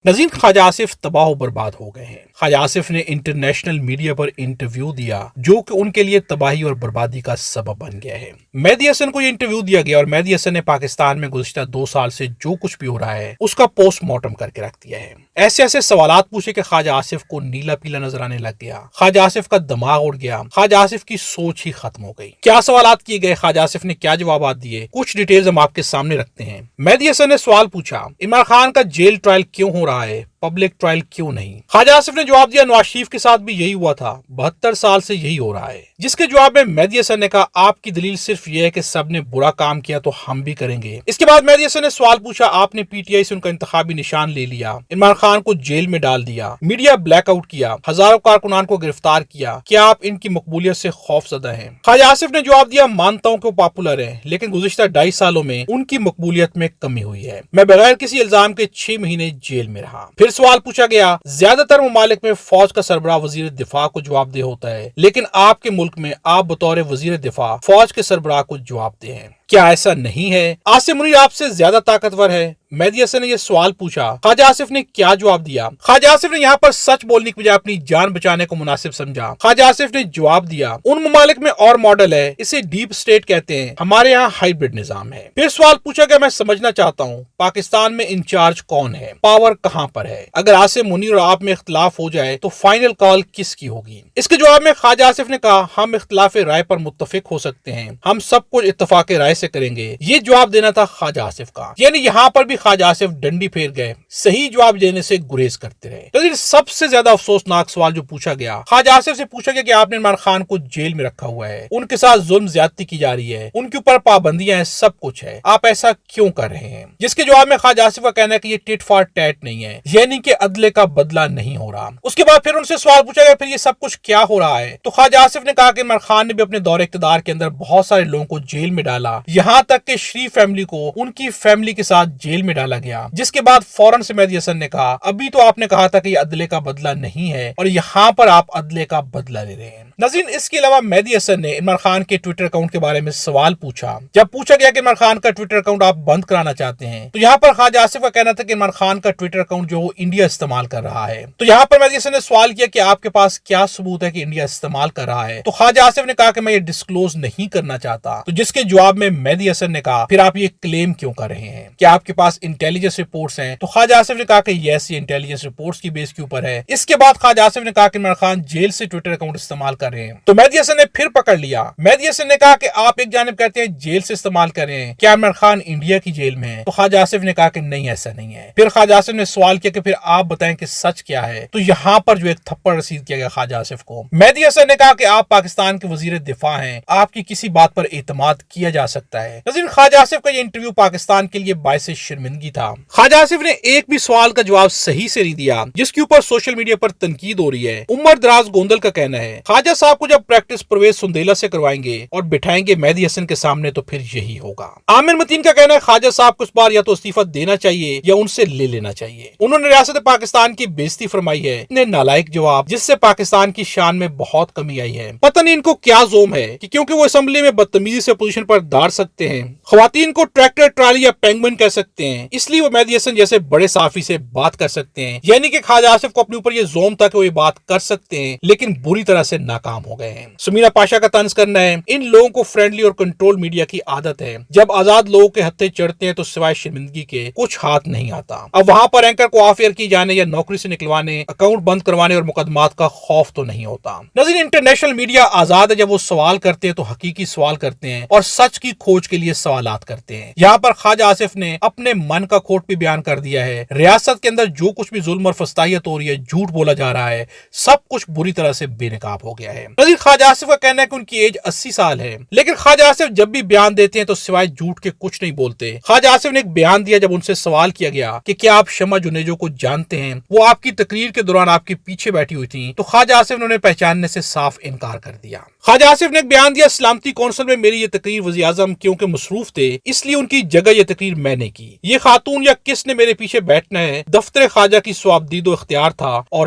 نظیر خواجہ آصف تباہ و برباد ہو گئے ہیں۔ خواجہ آصف نے انٹرنیشنل میڈیا پر انٹرویو دیا جو کہ ان کے لیے تباہی اور بربادی کا سبب بن گیا ہے۔ مہدی حسن کو یہ انٹرویو دیا گیا اور مہدی حسن نے پاکستان میں گزشتہ 2 سال سے جو کچھ بھی ہو رہا ہے اس کا پوسٹ مارٹم کر کے رکھ دیا ہے۔ ایسے سوالات پوچھے کہ خواجہ آصف کو نیلا پیلا نظر آنے لگ گیا، خواجہ آصف کا دماغ اڑ گیا، خواجہ آصف کی سوچ ہی ختم ہو گئی۔ کیا سوالات کیے گئے، خواجہ آصف نے کیا جوابات دیے، کچھ ڈیٹیلز ہم آپ کے سامنے رکھتے ہیں۔ مہدی حسن نے سوال پوچھا، عمران خان کا جیل ٹرائل کیوں ہو رہا ہے، پبلک ٹرائل کیوں نہیں؟ خواجہ آصف نے جواب دیا، نواز شریف کے ساتھ بھی یہی ہوا تھا، 72 سال سے یہی ہو رہا ہے۔ جس کے جواب میں مہدی حسن نے کہا، آپ کی دلیل صرف یہ ہے کہ سب نے برا کام کیا تو ہم بھی کریں گے۔ اس کے بعد مہدی حسن نے سوال پوچھا، آپ نے پی ٹی آئی سے ان کا انتخابی نشان لے لیا، عمران خان کو جیل میں ڈال دیا، میڈیا بلیک آؤٹ کیا، ہزاروں کارکنان کو گرفتار کیا، کیا آپ ان کی مقبولیت سے خوف زدہ ہیں؟ خواجہ آصف نے جواب دیا، مانتا ہوں کہ وہ پاپولر ہیں لیکن گزشتہ 2.5 سالوں میں ان کی مقبولیت میں کمی ہوئی ہے، میں بغیر کسی الزام کے 6 مہینے جیل میں رہا۔ پھر سوال پوچھا گیا، زیادہ تر ممالک میں فوج کا سربراہ وزیر دفاع کو جواب دہ ہوتا ہے لیکن آپ کے ملک میں آپ بطور وزیر دفاع فوج کے سربراہ کو جواب دہ ہیں، کیا ایسا نہیں ہے؟ عاصم منیر آپ سے زیادہ طاقتور ہے؟ مہدی حسن نے یہ سوال پوچھا۔ خواجہ آصف نے کیا جواب دیا؟ خواجہ آصف نے یہاں پر سچ بولنے کی بجائے اپنی جان بچانے کو مناسب سمجھا۔ خواجہ آصف نے جواب دیا، ان ممالک میں اور ماڈل ہے، اسے ڈیپ اسٹیٹ کہتے ہیں، ہمارے یہاں ہائیبرڈ نظام ہے۔ پھر سوال پوچھا کہ میں سمجھنا چاہتا ہوں پاکستان میں انچارج کون ہے، پاور کہاں پر ہے، اگر عاصم منیر اور آپ میں اختلاف ہو جائے تو فائنل کال کس کی ہوگی؟ اس کے جواب میں خواجہ آصف نے کہا، ہم اختلاف رائے پر متفق ہو سکتے ہیں، ہم سب کچھ اتفاق رائے سے کریں گے۔ یہ جواب دینا تھا خواجہ آصف کا، یعنی یہاں پر بھی خواجہ آصف ڈنڈی پھیر گئے، صحیح جواب دینے سے گریز کرتے رہے۔ لیکن سب سے زیادہ افسوسناک سوال جو پوچھا گیا، خواجہ آصف سے پوچھا گیا کہ آپ نے عمران خان کو جیل میں رکھا ہوا ہے، ان کے ساتھ ظلم زیادتی کی جا رہی ہے، ان کے اوپر پابندیاں ہیں، سب کچھ ہے، آپ ایسا کیوں کر رہے ہیں؟ جس کے جواب میں خواجہ آصف کا کہنا ہے کہ یہ ٹٹ فار ٹیٹ نہیں ہے، یعنی کہ عدلے کا بدلہ نہیں ہو رہا۔ اس کے بعد پھر ان سے سوال پوچھا گیا، پھر یہ سب کچھ کیا ہو رہا ہے؟ تو خواجہ آصف نے کہا کہ عمران خان نے بھی اپنے دور اقتدار کے اندر بہت سارے لوگوں کو جیل میں ڈالا، یہاں تک کہ شریف فیملی کو ان کی فیملی کے ساتھ جیل میں ڈالا گیا۔ جس کے بعد فوراً سے مہدی حسن نے کہا، ابھی تو آپ نے کہا تھا کہ یہ عدلے کا بدلہ نہیں ہے اور یہاں پر آپ عدلے کا بدلہ لے رہے ہیں۔ ناظرین، اس کے علاوہ مہدی حسن نے عمران خان کے ٹویٹر اکاؤنٹ کے بارے میں سوال پوچھا۔ جب پوچھا گیا کہ عمران خان کا ٹویٹر اکاؤنٹ آپ بند کرانا چاہتے ہیں تو یہاں پر خواجہ آصف کا کہنا تھا کہ عمران خان کا ٹویٹر اکاؤنٹ جو انڈیا استعمال کر رہا ہے۔ تو یہاں پر مہدی حسن نے سوال کیا کہ آپ کے پاس کیا ثبوت ہے کہ انڈیا استعمال کر رہا ہے؟ تو خواجہ آصف نے کہا کہ میں یہ ڈسکلوز نہیں کرنا چاہتا۔ تو جس کے جواب میں مہدی حسن نے کہا، پھر آپ یہ کلیم کیوں کر رہے ہیں؟ کیا آپ کے پاس انٹیلیجنس رپورٹس ہیں؟ تو خواجہ آصف نے کہا کہ یس، یہ انٹیلیجنس رپورٹس کی بیس کے اوپر ہے۔ اس کے بعد خواجہ آصف نے کہا کہ عمران خان جیل سے ٹویٹر اکاؤنٹ استعمال کر رہے ہیں۔ تو مہدی حسن نے پھر پکڑ لیا۔ مہدی حسن نے کہا کہ آپ ایک جانب کہتے ہیں جیل سے استعمال کر رہے ہیں، کیا عمران خان انڈیا کی جیل میں ہے؟ تو خواجہ آصف نے کہا کہ نہیں، ایسا نہیں ہے۔ پھر خواجہ آصف نے سوال کیا کہ پھر آپ بتائیں کہ سچ کیا ہے؟ تو یہاں پر جو ایک تھپڑ رسید کیا گیا خواجہ آصف کو۔ مہدی حسن نے کہا کہ آپ پاکستان کے وزیر دفاع ہیں، آپ کی کسی بات پر اعتماد کیا جا سکتا ہے۔ ناظرین، خواجہ آصف کا یہ انٹرویو پاکستان کے لیے باعث شرمندگی تھا۔ خواجہ آصف نے ایک بھی سوال کا جواب صحیح سے نہیں دیا، جس کے اوپر سوشل میڈیا پر تنقید ہو رہی ہے۔ عمر دراز گوندل کا کہنا ہے، خواجہ صاحب کو جب پریکٹس پرویز سندیلا سے کروائیں گے اور بٹھائیں گے مہدی حسن کے سامنے تو پھر یہی ہوگا۔ عامر متین کا کہنا ہے، خواجہ صاحب کو اس بار یا تو استعفیٰ دینا چاہیے یا ان سے لے لینا چاہیے، انہوں نے ریاست پاکستان کی بےزتی فرمائی ہے، اتنے نالائق جواب جس سے پاکستان کی شان میں بہت کمی آئی ہے۔ پتہ نہیں ان کو کیا زوم ہے کہ کیونکہ وہ اسمبلی میں بدتمیزی سے اپوزیشن پر داڑ سکتے ہیں، خواتین کو ٹریکٹر ٹرالی یا پینگوئن کہہ سکتے ہیں، اس لیے وہ مہدی حسن جیسے بڑے صحافی سے بات کر سکتے ہیں، یعنی کہ خواجہ آصف کو اپنے اوپر یہ زوم تھا کہ وہ یہ بات کر سکتے ہیں لیکن بری طرح سے ناکام ہو گئے ہیں۔ سمیرہ پاشا کا طنز کرنا ہے، ان لوگوں کو فرینڈلی اور کنٹرول میڈیا کی عادت ہے، جب آزاد لوگوں کے ہتھے چڑھتے ہیں تو سوائے شرمندگی کے کچھ ہاتھ نہیں آتا۔ اب وہاں پر اینکر کو آف ایئر کی جانے یا نوکری سے نکلوانے، اکاؤنٹ بند کروانے اور مقدمات کا خوف تو نہیں ہوتا۔ ناظرین، انٹرنیشنل میڈیا آزاد ہے، جب وہ سوال کرتے ہیں تو حقیقی سوال کرتے ہیں اور سچ کی کھوج کے لیے سوالات کرتے ہیں۔ یہاں پر خواجہ آصف نے اپنے من کا کھوٹ بھی بیان کر دیا ہے، ریاست کے اندر جو کچھ بھی ظلم اور فستائیت ہو رہی ہے، جھوٹ بولا جا رہا ہے، سب کچھ بری طرح سے بے نقاب ہو گیا ہے۔ ناظرین، خواجہ آصف کا کہنا ہے کہ ان کی ایج 80 سال ہے، لیکن خواجہ آصف جب بھی بیان دیتے ہیں تو سوائے جھوٹ کے کچھ نہیں بولتے۔ خواجہ آصف نے ایک بیان دیا جب ان سے سوال کیا گیا کہ کیا آپ شمع جنیجو کو جانتے ہیں، وہ آپ کی تقریر کے دوران آپ کے پیچھے بیٹھی ہوئی تھیں، تو خواجہ آصف نے انہیں پہچاننے سے صاف انکار کر دیا۔ خواجہ آصف نے ایک بیان دیا، سلامتی کونسل میں میری یہ تقریر وزیر اعظم کیونکہ مصروف تھے اس لیے ان کی جگہ یہ تقریر میں نے کی، یہ خاتون یا کس نے میرے پیچھے بیٹھنا ہے، دفتر خواجہ کی سوابدید و اختیار تھا اور